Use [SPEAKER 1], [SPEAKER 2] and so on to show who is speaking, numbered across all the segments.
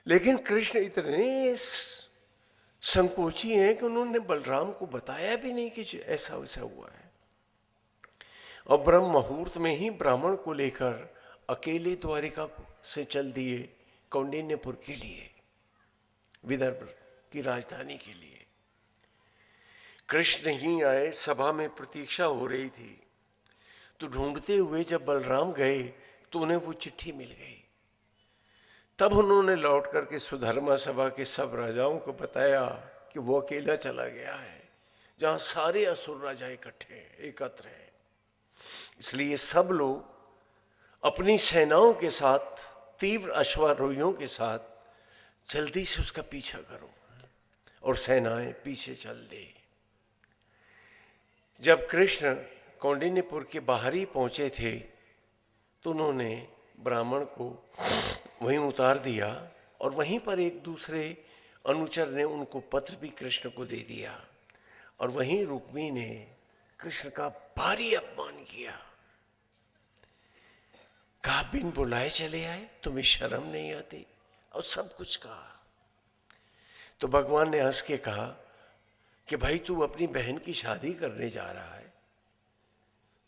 [SPEAKER 1] लेकिन कृष्ण इतने संकोची हैं कि उन्होंने बलराम को बताया भी नहीं कि ऐसा वैसा हुआ है। और ब्रह्म मुहूर्त में ही ब्राह्मण को लेकर अकेले द्वारिका से चल दिए कौंडिन्यपुर के लिए, विदर्भ की राजधानी के लिए। कृष्ण नहीं आए, सभा में प्रतीक्षा हो रही थी। तो ढूंढते हुए जब बलराम गए तो उन्हें वो चिट्ठी मिल गई। तब उन्होंने लौट करके सुधर्मा सभा के सब राजाओं को बताया कि वो अकेला चला गया है, जहां सारे असुर राजा इकट्ठे हैं, एकत्र हैं। इसलिए सब लोग अपनी सेनाओं के साथ, तीव्र अश्वारोहियों के साथ जल्दी से उसका पीछा करो, और सेनाएं पीछे चल दे। जब कृष्ण कौंडिन्यपुर के बाहर ही पहुंचे थे तो उन्होंने ब्राह्मण को वहीं उतार दिया, और वहीं पर एक दूसरे अनुचर ने उनको पत्र भी कृष्ण को दे दिया। और वहीं रुक्मी ने कृष्ण का भारी अपमान किया, कहा बिन बुलाए चले आए, तुम्हें शर्म नहीं आती, और सब कुछ कहा। तो भगवान ने हंस के कहा कि भाई तू अपनी बहन की शादी करने जा रहा है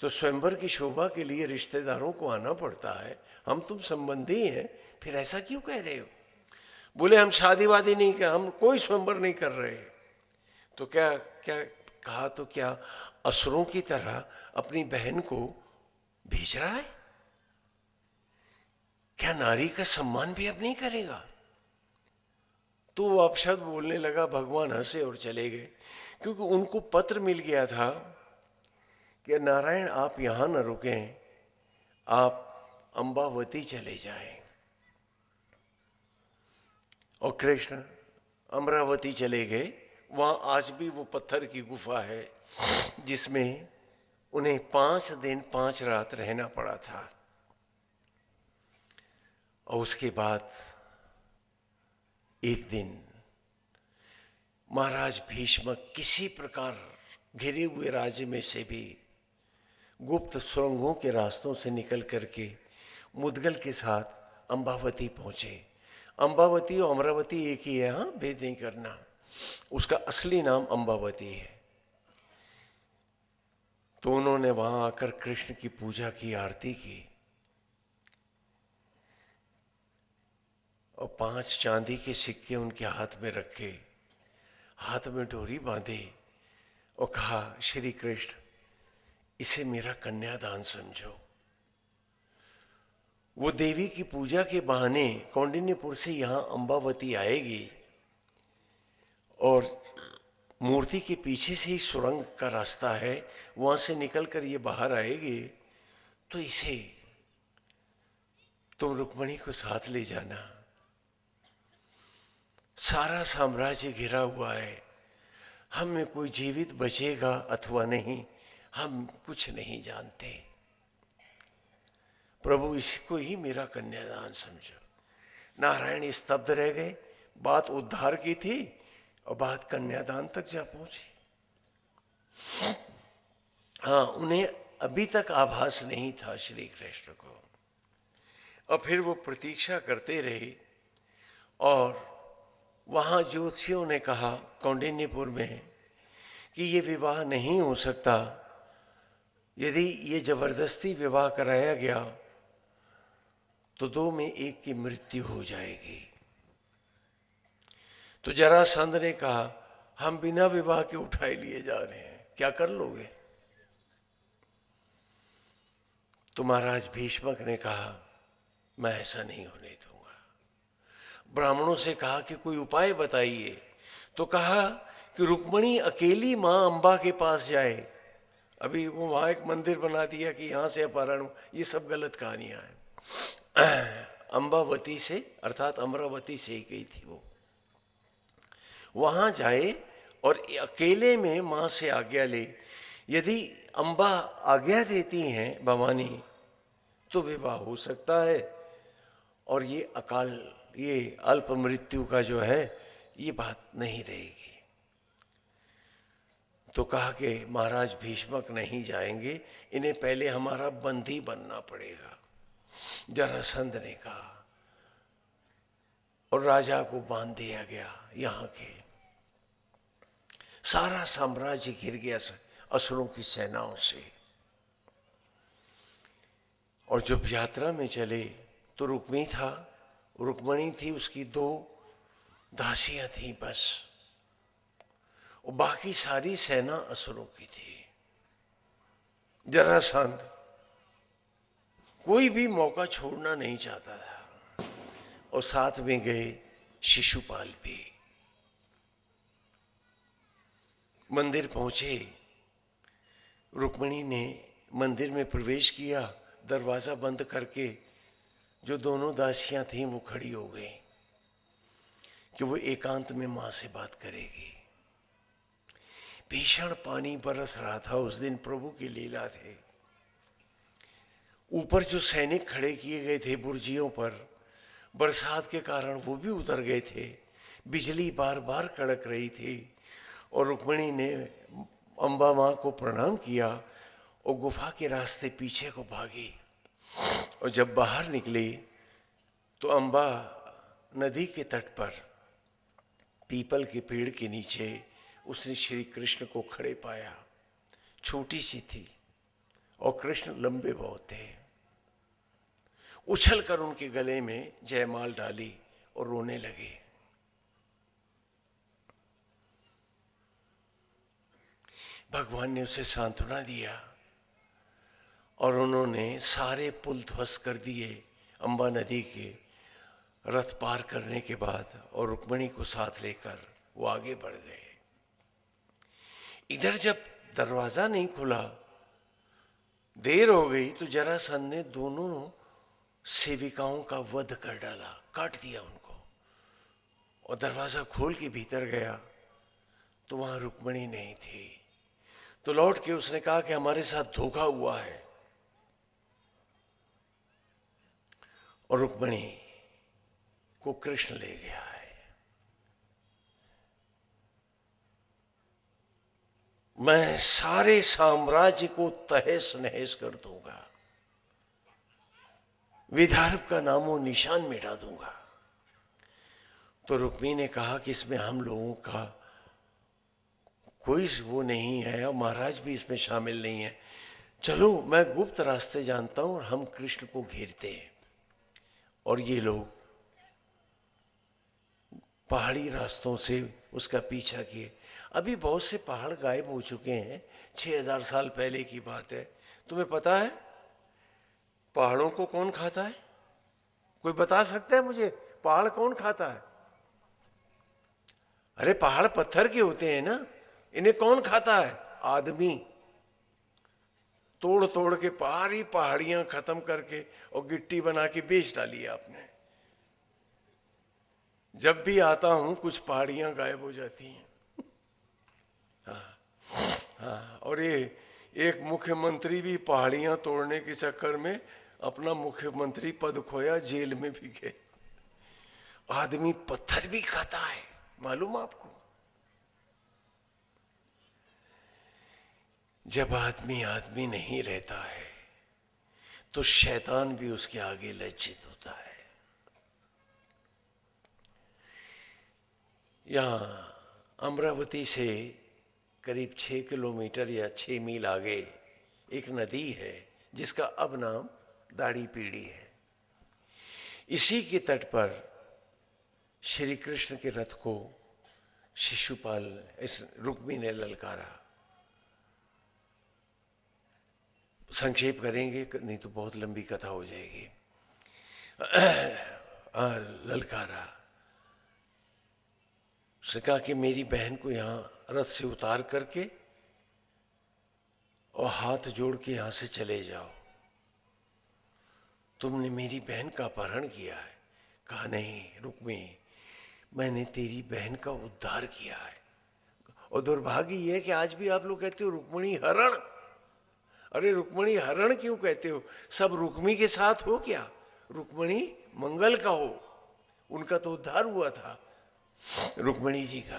[SPEAKER 1] तो स्वयंवर की शोभा के लिए रिश्तेदारों को आना पड़ता है, हम तुम संबंधी हैं, फिर ऐसा क्यों कह रहे हो? बोले हम शादी वादी नहीं कर, हम कोई स्वयंवर नहीं कर रहे। तो क्या क्या कहा, तो क्या असुरों की तरह अपनी बहन को भेज रहा है? क्या नारी का सम्मान भी अब नहीं करेगा? तो वो अपशब्द बोलने लगा। भगवान हंसे और चले गए, क्योंकि उनको पत्र मिल गया था कि नारायण आप यहाँ न रुकें, आप अम्बावती चले जाएं। और कृष्ण अमरावती चले गए। वहाँ आज भी वो पत्थर की गुफा है जिसमें उन्हें 5 दिन 5 रात रहना पड़ा था। और उसके बाद एक दिन महाराज भीष्म किसी प्रकार घिरे हुए राज्य में से भी गुप्त सुरंगों के रास्तों से निकल करके मुद्गल के साथ अम्बावती पहुंचे। अम्बावती और अमरावती एक ही है, हाँ, भेद नहीं करना। उसका असली नाम अम्बावती है। तो उन्होंने वहां आकर कृष्ण की पूजा की, आरती की, और 5 चांदी के सिक्के उनके हाथ में रखे, हाथ में डोरी बांधी, और कहा श्री कृष्ण इसे मेरा कन्यादान समझो। वो देवी की पूजा के बहाने कौंडिन्यपुर से यहाँ अम्बावती आएगी, और मूर्ति के पीछे से ही सुरंग का रास्ता है, वहाँ से निकलकर ये बाहर आएगी। तो इसे तुम रुक्मणी को साथ ले जाना। सारा साम्राज्य घिरा हुआ है, हम में कोई जीवित बचेगा अथवा नहीं, हम कुछ नहीं जानते। प्रभु इसको ही मेरा कन्यादान समझो। नारायण स्तब्ध रह गए। बात उद्धार की थी और बात कन्यादान तक जा पहुंची। हाँ, उन्हें अभी तक आभास नहीं था श्री कृष्ण को। और फिर वो प्रतीक्षा करते रहे, और वहाँ ज्योतिषियों ने कहा कौंडिन्यपुर में कि ये विवाह नहीं हो सकता। यदि ये जबरदस्ती विवाह कराया गया तो 2 में 1 की मृत्यु हो जाएगी। तो जरासंध ने कहा हम बिना विवाह के उठाए लिए जा रहे हैं, क्या कर लोगे? तो महाराज भीष्मक ने कहा मैं ऐसा नहीं होने दूंगा। ब्राह्मणों से कहा कि कोई उपाय बताइए। तो कहा कि रुक्मणी अकेली माँ अम्बा के पास जाए। अभी वो वहाँ एक मंदिर बना दिया कि यहाँ से अपहरण, ये सब गलत कहानियाँ हैं। अम्बावती से अर्थात अमरावती से ही गई थी वो। वहाँ जाए और अकेले में माँ से आज्ञा ले। यदि अम्बा आज्ञा देती हैं भवानी तो विवाह हो सकता है, और ये अल्प मृत्यु का जो है ये बात नहीं रहेगी। तो कहा कि महाराज भीष्मक नहीं जाएंगे, इन्हें पहले हमारा बंदी बनना पड़ेगा, जरासंध ने कहा। और राजा को बांध दिया गया। यहाँ के सारा साम्राज्य घिर गया असुरों की सेनाओं से। और जब यात्रा में चले तो रुक्मणी थी, उसकी 2 दासियां थी बस, और बाकी सारी सेना असुरों की थी। जरासंध कोई भी मौका छोड़ना नहीं चाहता था, और साथ में गए शिशुपाल भी। मंदिर पहुंचे, रुक्मणी ने मंदिर में प्रवेश किया, दरवाजा बंद करके जो दोनों दासियां थीं वो खड़ी हो गई कि वो एकांत में मां से बात करेगी। भीषण पानी बरस रहा था, उस दिन प्रभु की लीला थे। ऊपर जो सैनिक खड़े किए गए थे बुर्जियों पर, बरसात के कारण वो भी उतर गए थे। बिजली बार बार कड़क रही थी, और रुक्मणी ने अम्बा माँ को प्रणाम किया और गुफा के रास्ते पीछे को भागी। और जब बाहर निकली तो अम्बा नदी के तट पर पीपल के पेड़ के नीचे उसने श्री कृष्ण को खड़े पाया। छोटी सी थी और कृष्ण लंबे बहुत थे। उछलकर उनके गले में जयमाल डाली और रोने लगे। भगवान ने उसे सांत्वना दिया और उन्होंने सारे पुल ध्वस्त कर दिए अम्बा नदी के रथ पार करने के बाद, और रुक्मणी को साथ लेकर वो आगे बढ़ गए। इधर जब दरवाजा नहीं खुला, देर हो गई, तो जरासंध ने दोनों सेविकाओं का वध कर डाला, काट दिया उनको। और दरवाजा खोल के भीतर गया तो वहां रुक्मणी नहीं थी। तो लौट के उसने कहा कि हमारे साथ धोखा हुआ है। और रुक्मणी को कृष्ण ले गया है। मैं सारे साम्राज्य को तहस नहस कर दूंगा, विदर्भ का नामो निशान मिटा दूंगा। तो रुक्मिणी ने कहा कि इसमें हम लोगों का कोई वो नहीं है, और महाराज भी इसमें शामिल नहीं है। चलो मैं गुप्त रास्ते जानता हूं और हम कृष्ण को घेरते हैं। और ये लोग पहाड़ी रास्तों से उसका पीछा किए। अभी बहुत से पहाड़ गायब हो चुके हैं, 6000 साल पहले की बात है। तुम्हें पता है पहाड़ों को कौन खाता है? कोई बता सकता है मुझे पहाड़ कौन खाता है? अरे पहाड़ पत्थर के होते हैं ना, इन्हें कौन खाता है? आदमी। तोड़ तोड़ के सारी पहाड़ियां खत्म करके और गिट्टी बना के बेच डाली आपने। जब भी आता हूं कुछ पहाड़ियां गायब हो जाती हैं। हाँ, और ये एक मुख्यमंत्री भी पहाड़ियां तोड़ने के चक्कर में अपना मुख्यमंत्री पद खोया, जेल में भी गए। आदमी पत्थर भी खाता है, मालूम आपको? जब आदमी आदमी नहीं रहता है तो शैतान भी उसके आगे लज्जित होता है। यहाँ अमरावती से करीब 6 किलोमीटर या 6 मील आगे एक नदी है जिसका अब नाम दाढ़ी पीढ़ी है। इसी के तट पर श्री कृष्ण के रथ को शिशुपाल इस रुक्मिणी ने ललकारा। संक्षेप करेंगे नहीं तो बहुत लंबी कथा हो जाएगी। ललकारा, उसने कहा कि मेरी बहन को यहाँ रथ से उतार करके और हाथ जोड़ के यहाँ से चले जाओ। तुमने मेरी बहन का अपहरण किया है। कहा नहीं रुक्मिणी, मैंने तेरी बहन का उद्धार किया है। और दुर्भाग्य यह है कि आज भी आप लोग कहते हो रुक्मिणी हरण। अरे रुक्मिणी हरण क्यों कहते हो? सब रुक्मी के साथ हो क्या? रुक्मिणी मंगल का हो, उनका तो उद्धार हुआ था रुक्मिणी जी का।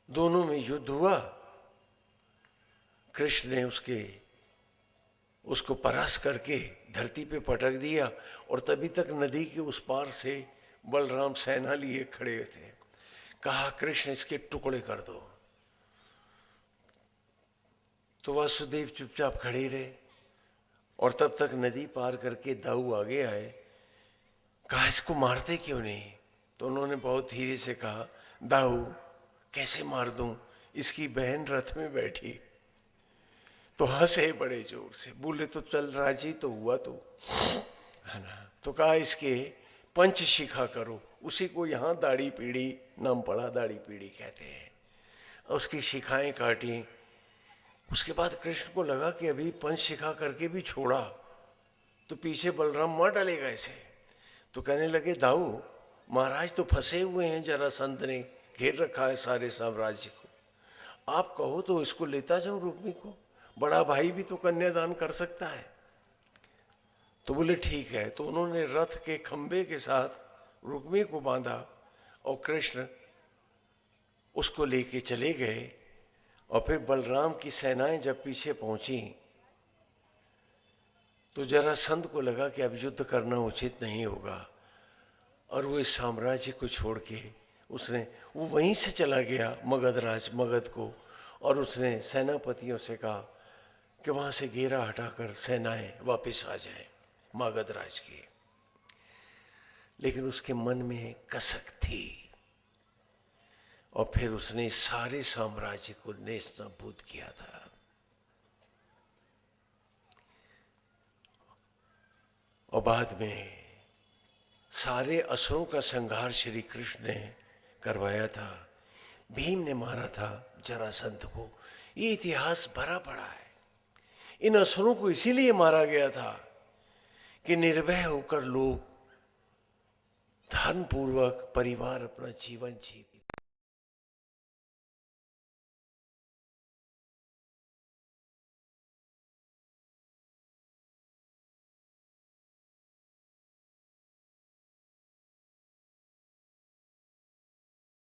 [SPEAKER 1] दोनों में युद्ध हुआ। कृष्ण ने उसके उसको परास करके धरती पे पटक दिया। और तभी तक नदी के उस पार से बलराम सेना लिए खड़े थे। कहा कृष्ण इसके टुकड़े कर दो। तो वासुदेव चुपचाप खड़े रहे और तब तक नदी पार करके दाऊ आगे आए। कहा इसको मारते क्यों नहीं? तो उन्होंने बहुत धीरे से कहा दाऊ कैसे मार दूं, इसकी बहन रथ में बैठी। तो हंसे बड़े जोर से, बोले तो चल राजी तो हुआ तो, है ना। तो कहा इसके पंचशिखा करो। उसी को यहाँ दाढ़ी पीढ़ी नाम पड़ा, दाढ़ी पीढ़ी कहते हैं। उसकी शिखाएं काटी। उसके बाद कृष्ण को लगा कि अभी पंचशिखा करके भी छोड़ा तो पीछे बलराम मार डालेगा इसे। तो कहने लगे दाऊ महाराज तो फंसे हुए हैं, जरासंध ने घेर रखा है सारे साम्राज्य को, आप कहो तो इसको लेता जाऊं रुक्मी को, बड़ा भाई भी तो कन्यादान कर सकता है। तो बोले ठीक है। तो उन्होंने रथ के खंबे के साथ रुक्मी को बांधा और कृष्ण उसको लेके चले गए। और फिर बलराम की सेनाएं जब पीछे पहुंची तो जरासंध को लगा कि अब युद्ध करना उचित नहीं होगा और वो इस साम्राज्य को छोड़ के वो वहीं से चला गया मगध को। और उसने सेनापतियों से कहा कि वहाँ से घेरा हटाकर सेनाएं वापस आ जाए मगध राज की। लेकिन उसके मन में कसक थी और फिर उसने सारे साम्राज्य को नेस्तनाबूद किया था। और बाद में सारे असुरों का संहार श्री कृष्ण ने करवाया था। भीम ने मारा था जरासंध को। ये इतिहास भरा पड़ा है। इन असुरों को इसीलिए मारा गया था कि निर्भय होकर लोग धर्मपूर्वक परिवार अपना जीवन जी